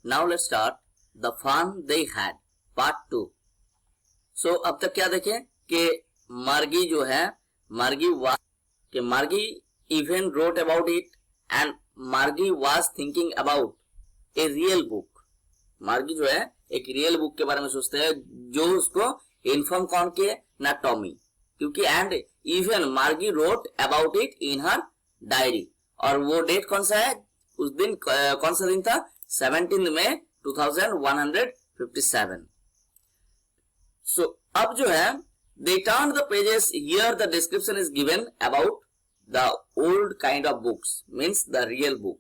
Now let's start the fun they had part 2। So अब तक क्या देखें कि मार्गी जो है, Margie even wrote about it and Margie was thinking about a real book. Margie जो है एक रियल बुक के बारे में सोचते हैं, जो उसको इन्फॉर्म कौन किए, ना टॉमी, क्योंकि एंड इवन मार्गी road about it in her diary. और वो डेट कौन सा है, उस दिन कौन सा दिन था, 17 मई 2157। सो अब जो है they turn the pages, here the description is given about the old kind of books, means the real book.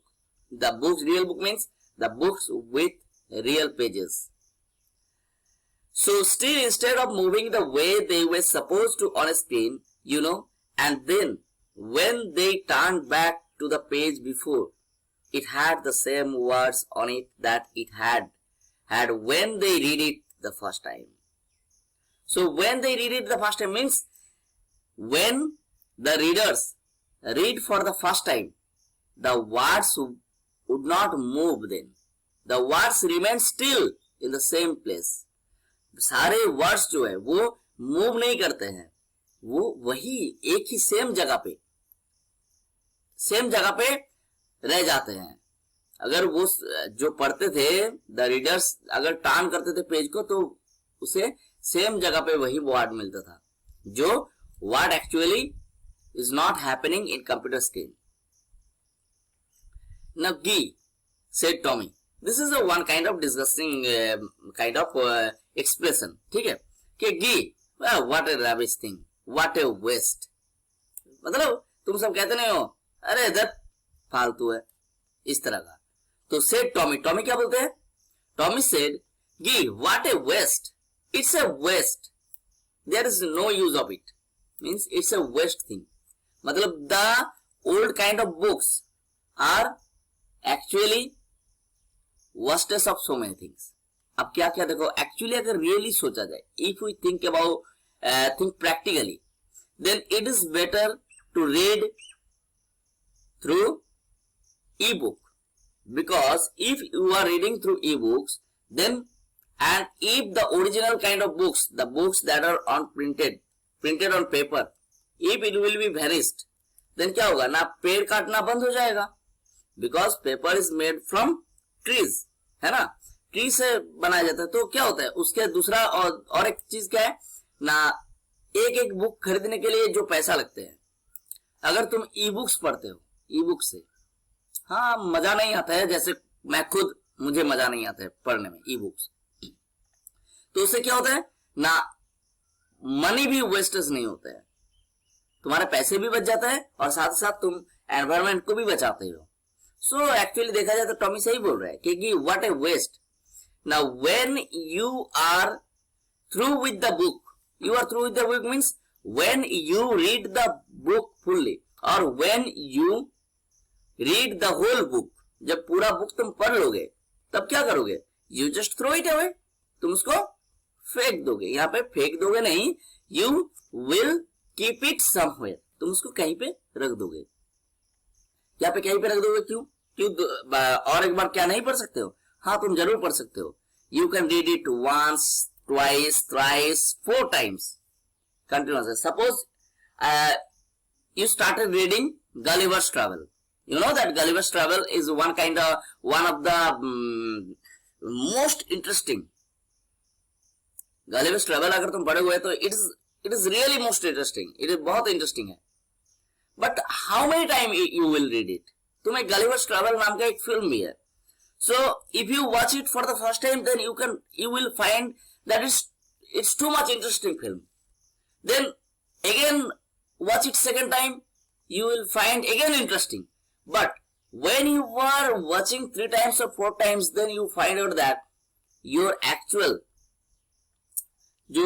The books, real book means the books with real pages. So still instead of moving the way they were supposed to on a screen, and then when they turned back to the page before, it had the same words on it that it had when they read it the first time. So when they read it the first time means when the readers read for the first time, the words would not move then. The words remain still in the same place. सारे words जो है वो move नहीं करते हैं, वो वही एक ही सेम जगह पे रह जाते हैं। अगर वो जो पढ़ते थे, द रीडर्स अगर टर्न करते थे पेज को, तो उसे सेम जगह पे वही वर्ड मिलता था, जो word actually is not happening in computer screen. Now Guy said Tommy, this is a one kind of disgusting kind of expression, ठीक है, कि Guy, what a rubbish thing, what a waste। मतलब तुम सब कहते नहीं हो, अरे दत्त फालतू है, इस तरह का। तो said Tommy क्या बोलते हैं? Tommy said, Guy, what a waste, it's a waste, there is no use of it, means it's a waste thing। मतलब the old kind of books are actually worstest of so many things। अब क्या क्या देखो, actually अगर really सोचा जाए, if we think about think practically, then it is better to read through e book, because if you are reading through e-books, then and if the original kind of books, the books that are on printed on paper, if it will be vanished, then क्या होगा ना, पेड़ काटना बंद हो जाएगा, because paper is made from trees, है ना, ट्री से बनाया जाता है। तो क्या होता है, उसके दूसरा और एक चीज क्या है ना, एक बुक खरीदने के लिए जो पैसा लगते हैं, अगर तुम ई बुक्स पढ़ते हो, ई बुक से हाँ मजा नहीं आता है, जैसे मुझे मजा नहीं आता है पढ़ने में ई बुक्स, तो उससे क्या होता है ना, मनी भी वेस्टेज नहीं होता है, तुम्हारे पैसे भी बच जाता है और साथ साथ तुम एनवायरमेंट को भी बचाते हो। सो एक्चुअली देखा जाए तो टॉमी सही बोल रहा है कि what a waste. Now when you are through with the book, you are through with the book means when you read the book fully, और when you read the whole book, जब पूरा book तुम पढ़ लोगे तब क्या करोगे, you just throw it away, तुम उसको फेंक दोगे। यहाँ पे फेंक दोगे नहीं, you will keep it somewhere, तुम उसको कहीं पे रख दोगे। यहाँ पे कहीं पे रख दोगे, क्यों और एक बार क्या नहीं पढ़ सकते हो, हाँ तुम जरूर पढ़ सकते हो। You can read it once, twice, thrice, 4 times continuously। Suppose you started reading Gulliver's Travel, you know that Gulliver's Travel is one of the most interesting। Gulliver's Travel अगर तुम पढ़े हुए तो it is really most interesting, it is बहुत interesting है। But how many time you will read it? तुम्हें Gulliver's Travel नाम का एक फिल्म भी है। So if you watch it for the first time, then you will find that it's too much interesting film। Then again watch it second time, you will find again interesting। But when you are watching 3 times or 4 times, then you find out that your actual जो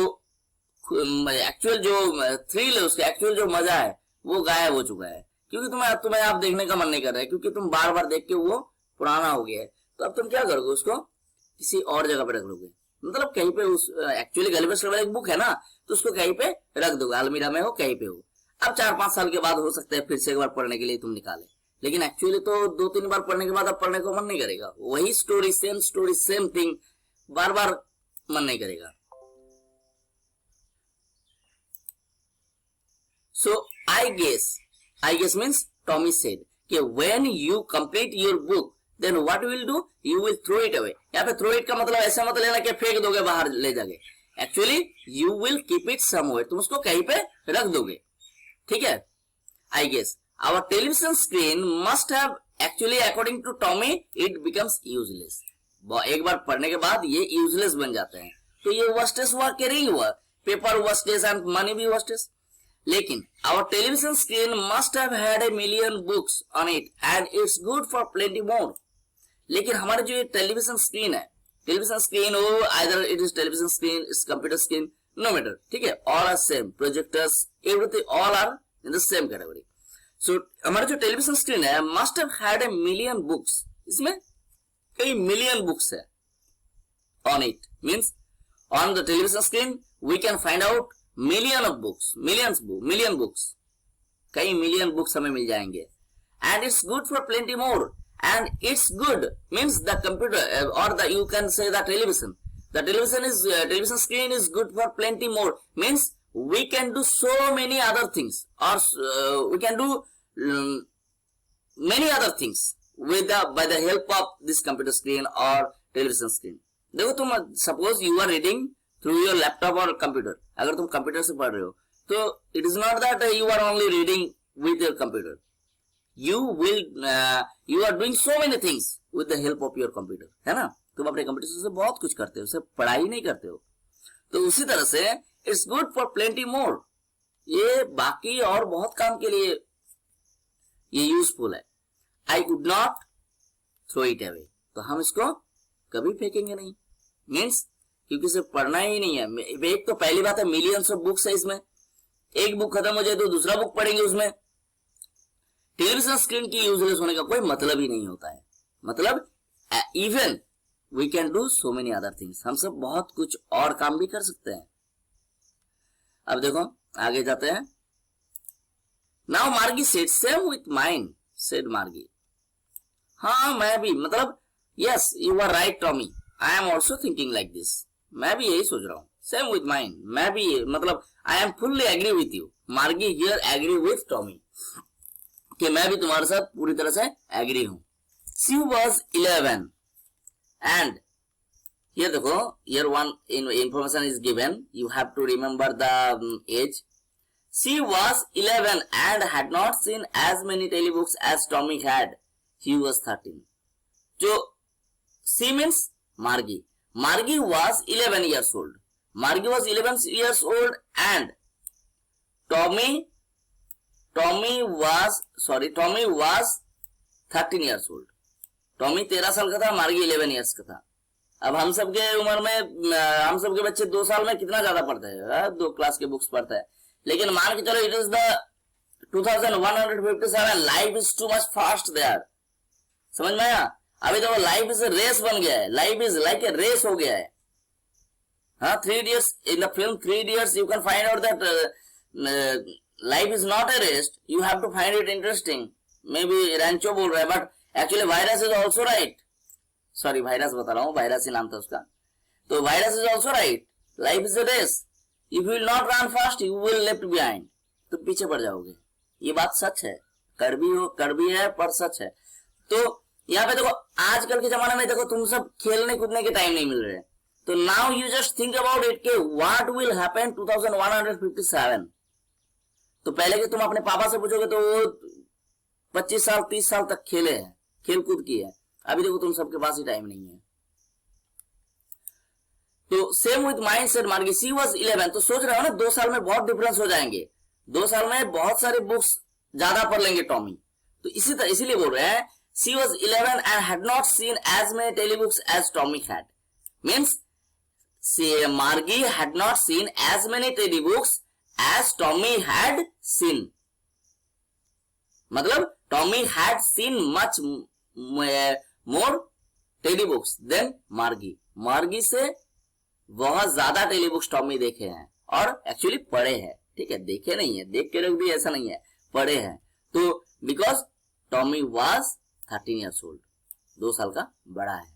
thrill है, उसका actual जो मजा है वो गायब हो चुका है, क्योंकि तुम्हें आप देखने का मन नहीं कर रहा है, क्योंकि तुम बार बार देख के वो पुराना हो गया है। तो अब तुम क्या करोगे, उसको किसी और जगह पे रख लोगे, मतलब कहीं पे उस एक्चुअली गलिवर्स ट्रैवल एक बुक है ना, तो उसको कहीं पे रख दोगे, अलमीरा में हो, कहीं पे हो। अब 4-5 साल के बाद हो सकता है फिर से एक बार पढ़ने के लिए तुम निकाले, लेकिन एक्चुअली तो 2-3 बार पढ़ने के बाद अब पढ़ने को मन नहीं करेगा, वही स्टोरी सेम थिंग बार बार मन नहीं करेगा। So I guess means Tommy said कि when you complete your book then what will do, you will throw it away. यहाँ पे थ्रो इट का मतलब ऐसा मत लेना कि फेंक दोगे बाहर ले जाके, actually you will keep it somewhere, तुम उसको कहीं पे रख दोगे, ठीक है। I guess our television screen must have actually according to Tommy it becomes useless. एक बार पढ़ने के बाद ये यूजलेस बन जाते हैं, तो ये वेस्टेज हुआ, कैरिंग हुआ, पेपर वेस्टेज एंड मनी भी वेस्टेज। लेकिन our television screen must have had a million books on it and it's good for plenty more. लेकिन हमारे जो ये टेलीविजन स्क्रीन है, टेलीविजन स्क्रीन हो either it is television screen, it's computer screen, no matter, ठीक है, all are same, projectors everything all are in the same category. So हमारा जो टेलीविजन स्क्रीन है must have had a million books, इसमें कई million books है on it, means on the television screen we can find out million of books, million books, कई million books हमें मिल जाएंगे। And it's good for plenty more, and it's good means the computer or the you can say the television television screen is good for plenty more, means we can do so many other things or we can do many other things with by the help of this computer screen or television screen। देखो तुम suppose you are reading through your laptop or computer, अगर तुम computer से पढ़ रहे हो तो it is not that you are only reading with your computer, you are doing so many things with the help of your computer, है ना। तुम अपने कंप्यूटर से बहुत कुछ करते हो, सिर्फ पढ़ाई नहीं करते हो। तो उसी तरह से इट्स गुड फॉर प्लेंटी मोर, ये बाकी और बहुत काम के लिए ये यूजफुल है। I would not throw it away, तो हम इसको कभी फेंकेंगे नहीं, मीन्स क्योंकि सिर्फ पढ़ना ही नहीं है। एक तो पहली बात है मिलियंस ऑफ बुक्स है इसमें, एक बुक खत्म हो जाए तो दूसरा बुक पढ़ेंगे उसमें। टेलीविजन स्क्रीन की यूजलेस होने का कोई मतलब ही नहीं होता है, मतलब even we can do so many other things, हम सब बहुत कुछ और काम भी कर सकते हैं। अब देखो आगे जाते हैं। Now Margie said same with mind, said Margie, हाँ मैं भी, मतलब yes you are right Tommy, I am also thinking like this, मैं भी यही सोच रहा हूँ, सेम विथ माइंड, मैं भी, मतलब I am fully agree with you. Margie here agree with Tommy, कि मैं भी तुम्हारे साथ पूरी तरह से एग्री हूं। शी वॉज 11 एंड ये देखो year 1 information is given, you have to remember the age. She was 11 and had not seen as many telebooks as Tommy had, she was 13। जो she means Margie, Margie was 11 years old, Margie was 11 years old and Tommy was 13 years old। Tommy 13 साल का था, मार्गी 11 years का था। अब हम सबके उम्र में हम सबके बच्चे 2 साल में कितना ज्यादा पढ़ते हैं, 2 क्लास के बुक्स पढ़ते हैं, लेकिन मान के चलो it is the 2157, life is too much fast there, समझ में आया। अभी तो लाइफ इज रेस बन गया है, life is like a race हो गया है। हाँ, 3 Idiots, in the film 3 Idiots you can find out that life is not a race, you have to find it interesting। maybe rancho बोल रहा है, but actually virus is also right, sorry virus बता रहा हूँ, virus ही नाम था उसका। तो virus is also right, life is a race, if you will not run fast you will left behind, तो पीछे पड़ जाओगे। ये बात सच है, कड़वी है पर सच है। तो यहाँ पे देखो आजकल के जमाने में देखो तुम सब खेलने कूदने के टाइम नहीं मिल रहे, तो now you just think about it के व्हाट विल हैपन 2157। तो पहले कि तुम अपने पापा से पूछोगे तो वो 25 साल 30 साल तक खेले हैं, खेल कूद किए हैं, अभी देखो तुम सबके पास ही टाइम नहीं है। तो सेम विथ माइंड सेड मार्गी, शी वाज 11, तो सोच रहे हो ना 2 साल में बहुत डिफरेंस हो जाएंगे, 2 साल में बहुत सारे बुक्स ज्यादा पढ़ लेंगे टॉमी। तो इसीलिए बोल रहे हैं she was 11 and had not seen as many telebooks as Tommy had, means Margie had not seen as many telebooks as Tommy had seen, मतलब Tommy had seen much more telebooks than Margie, मार्गी से बहुत ज्यादा टेलीबुक्स Tommy देखे हैं और actually पढ़े हैं, ठीक है, देखे नहीं है, देख के रख भी ऐसा नहीं है, पढ़े हैं। तो because Tommy was 13 years old. 2 साल का बड़ा है.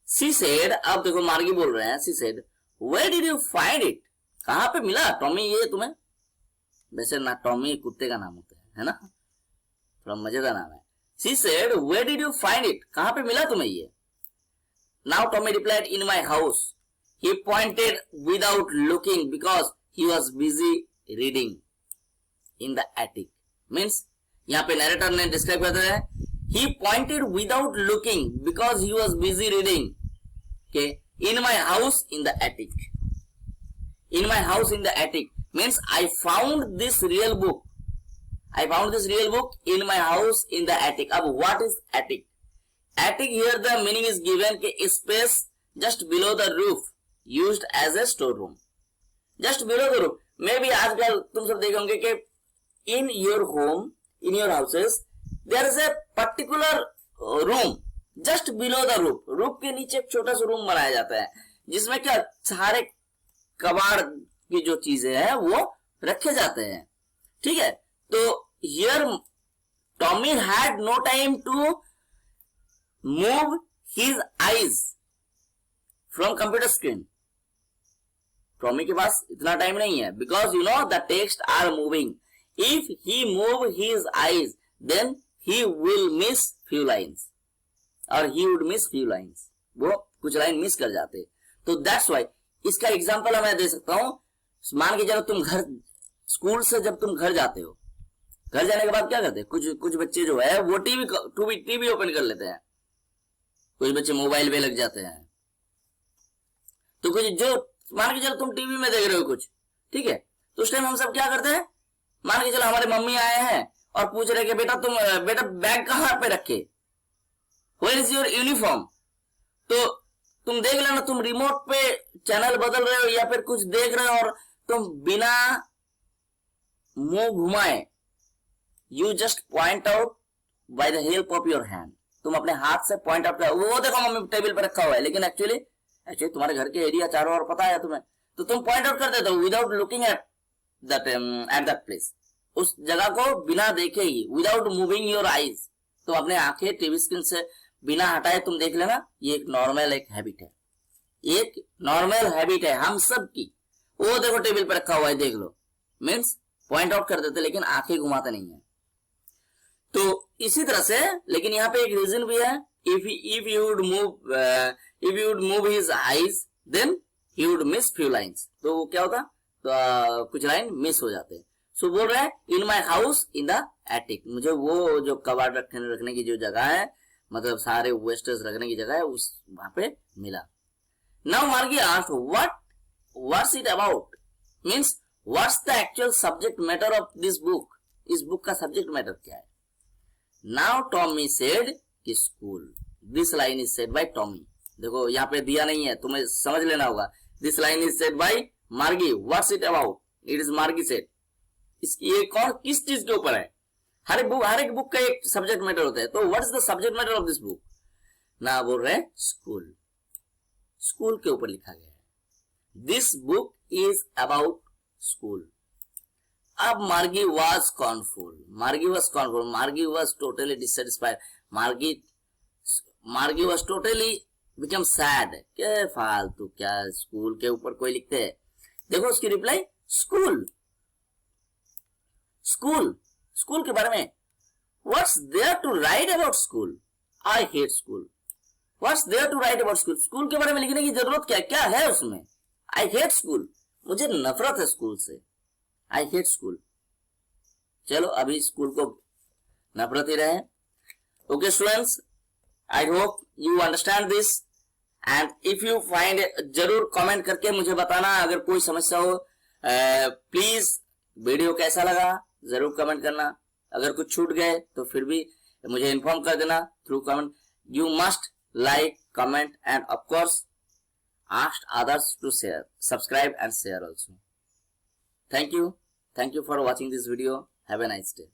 She said, अब देखो मार्गी बोल रहे हैं. She said, where did you find it? कहाँ पे मिला टॉमी ये तुम्हें? वैसे ना टॉमी कुत्ते का नाम होता है ना? थोड़ा मजेदार नाम है. She said, where did you find it? कहाँ पे मिला तुम्हें ये? Now Tommy replied, in my house. He pointed without looking because he was busy reading in the attic. Means यहाँ पे नरेटर ने डिस्क्राइब करते हैं. He pointed without looking because he was busy reading. Okay, in my house in the attic. In my house in the attic means I found this real book. I found this real book in my house in the attic. अब what is attic? Attic here the meaning is given कि space just below the roof used as a store room. Just below the roof. Maybe आजकल तुम सब देखे होंगे कि in your home, in your houses, there is a particular room just below the roof. Roof के नीचे एक छोटा सा रूम बनाया जाता है जिसमें क्या सारे कबाड़ की जो चीजें हैं वो रखे जाते हैं. ठीक है. तो here Tommy had no time to move his eyes from computer screen. Tommy के पास इतना टाइम नहीं है because you know the text are moving. If he move his eyes then he will miss few lines or he would miss few lines. वो कुछ line miss कर जाते. तो that's why इसका एग्जांपल मैं दे सकता हूं. मान के चलो तुम घर स्कूल से जब तुम घर जाते हो, घर जाने के बाद क्या करते हैं? कुछ बच्चे जो है वो टीवी ओपन कर लेते हैं. कुछ बच्चे मोबाइल पे लग जाते हैं. तो कुछ जो मान के चलो तुम टीवी में देख रहे हो कुछ, ठीक है, तो उस टाइम हम सब क्या करते हैं? मान के चलो हमारे मम्मी आए हैं और पूछ रहे कि बेटा बैग कहाँ पे रखे, वेयर इज योर यूनिफॉर्म. तो तुम देख लेना, तुम रिमोट पे चैनल बदल रहे हो या फिर कुछ देख रहे हो और तुम बिना मुंह घुमाए you just point out by the help of your hand. तुम अपने हाथ से पॉइंट आउट कर, वो देखो मम्मी टेबल पे रखा हुआ है, लेकिन एक्चुअली तुम्हारे घर के एरिया चारों ओर पता है तुम्हें, तो तुम पॉइंट आउट कर देते हो without looking at that place. उस जगह को बिना देखे ही, विदाउट मूविंग योर आईज. तो अपने आंखें टीवी स्क्रीन से बिना हटाए तुम देख लेना. ये एक नॉर्मल हैबिट है, एक नॉर्मल हैबिट है हम सब की. वो देखो टेबल पे रखा हुआ है, देख लो, मीन्स पॉइंट आउट कर देते लेकिन आंखें घुमाते नहीं है. तो इसी तरह से, लेकिन यहाँ पे एक रीजन भी है. if you would move his eyes then he would miss few lines. तो क्या होता? तो कुछ लाइन मिस हो जाते हैं. सो बोल रहे हैं in my house in the attic. मुझे वो जो कबाड़ रखने की जो जगह है, मतलब सारे वेस्टर्स रखने की जगह है, उस वहां पे मिला. नाउ मार्गी asked what's it about? Means what's the actual subject matter of this book? इस बुक का सब्जेक्ट मैटर क्या है? Now Tommy said कि school. This line is said by Tommy. देखो यहाँ पे दिया नहीं है, तुम्हें समझ लेना होगा. This line is said by Margie. What's it about? It is Margie said. ये कौन किस चीज के ऊपर है? हर एक बुक का एक सब्जेक्ट मैटर होता है. तो what is the subject matter of this book? ना बोल रहे स्कूल. स्कूल के ऊपर लिखा गया है. This book is about school. अब Margie was scornful. Margie was totally dissatisfied. Margie was totally become sad. क्या फालतू, क्या स्कूल के ऊपर कोई लिखते हैं? देखो उसकी रिप्लाई, स्कूल के बारे में. What's there to write about school? I hate school. What's there to write about school? School के बारे में लिखने की जरूरत क्या है उसमें? I hate school. मुझे नफरत है स्कूल से. I hate school. चलो अभी स्कूल को नफरत ही रहे. Okay students, I hope you understand this. And if you find, जरूर कमेंट करके मुझे बताना अगर कोई समस्या हो. प्लीज वीडियो कैसा लगा जरूर कमेंट करना. अगर कुछ छूट गए तो फिर भी मुझे इन्फॉर्म कर देना through comment. You must like, comment and of course ask others to share, subscribe and share also. Thank you for watching this video. Have a nice day.